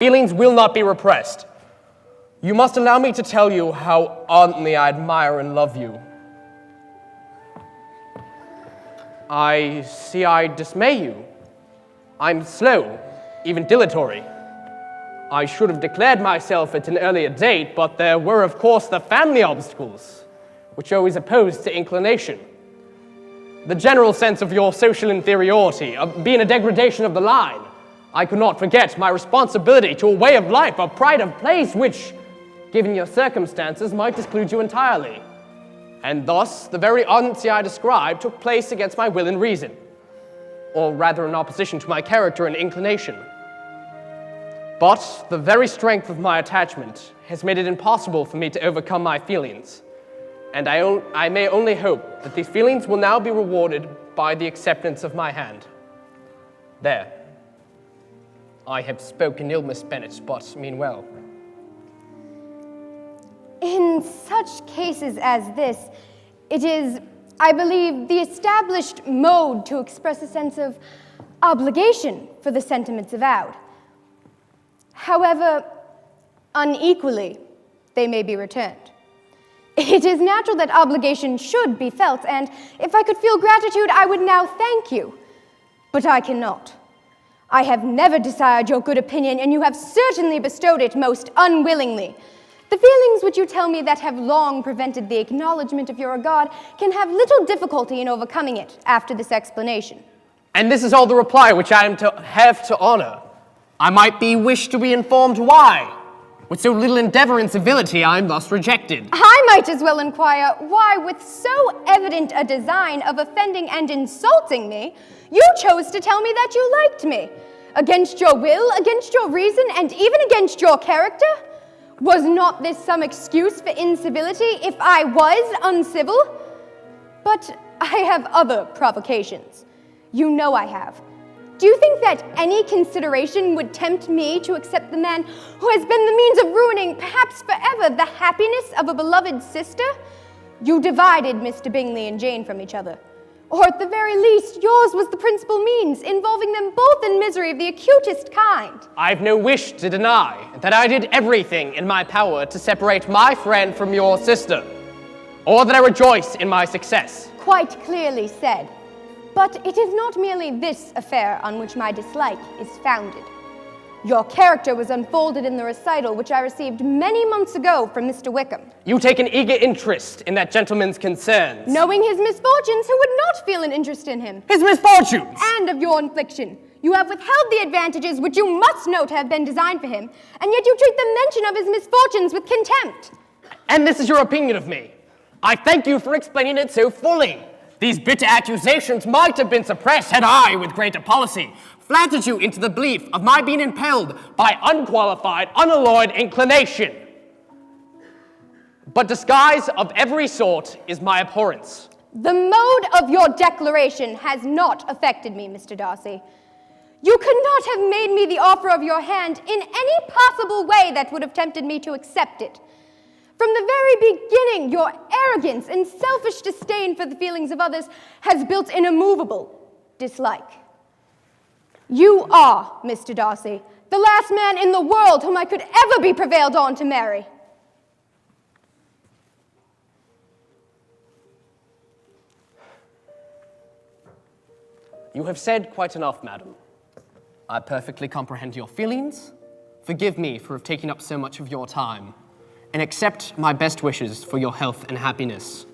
Feelings will not be repressed. You must allow me to tell you how ardently I admire and love you. I dismay you. I'm slow, even dilatory. I should have declared myself at an earlier date, but there were, of course, the family obstacles, which always opposed to inclination. The general sense of your social inferiority, being a degradation of the line. I could not forget my responsibility to a way of life, a pride of place, which, given your circumstances, might exclude you entirely. And thus, the very ardency I described took place against my will and reason, or rather in opposition to my character and inclination. But the very strength of my attachment has made it impossible for me to overcome my feelings, and I may only hope that these feelings will now be rewarded by the acceptance of my hand. There. I have spoken ill, Miss Bennet, but mean well. In such cases as this, it is, I believe, the established mode to express a sense of obligation for the sentiments avowed. However, unequally, they may be returned. It is natural that obligation should be felt, and if I could feel gratitude, I would now thank you. But I cannot. I have never desired your good opinion, and you have certainly bestowed it most unwillingly. The feelings which you tell me that have long prevented the acknowledgement of your regard can have little difficulty in overcoming it after this explanation. And this is all the reply which I am to have to honor. I might be wished to be informed why. With so little endeavor and civility, I am thus rejected. I might as well inquire why, with so evident a design of offending and insulting me, you chose to tell me that you liked me. Against your will, against your reason, and even against your character? Was not this some excuse for incivility if I was uncivil? But I have other provocations. You know I have. Do you think that any consideration would tempt me to accept the man who has been the means of ruining, perhaps forever, the happiness of a beloved sister? You divided Mr. Bingley and Jane from each other. Or at the very least, yours was the principal means, involving them both in misery of the acutest kind. I've no wish to deny that I did everything in my power to separate my friend from your sister, or that I rejoice in my success. Quite clearly said. But it is not merely this affair on which my dislike is founded. Your character was unfolded in the recital which I received many months ago from Mr. Wickham. You take an eager interest in that gentleman's concerns. Knowing his misfortunes, who would not feel an interest in him? His misfortunes! And of your infliction. You have withheld the advantages which you must note have been designed for him, and yet you treat the mention of his misfortunes with contempt. And this is your opinion of me. I thank you for explaining it so fully. These bitter accusations might have been suppressed had I, with greater policy, flattered you into the belief of my being impelled by unqualified, unalloyed inclination. But disguise of every sort is my abhorrence. The mode of your declaration has not affected me, Mr. Darcy. You could not have made me the offer of your hand in any possible way that would have tempted me to accept it. From the very beginning, your arrogance and selfish disdain for the feelings of others has built an immovable dislike. You are, Mr. Darcy, the last man in the world whom I could ever be prevailed on to marry. You have said quite enough, madam. I perfectly comprehend your feelings. Forgive me for taking up so much of your time, and accept my best wishes for your health and happiness.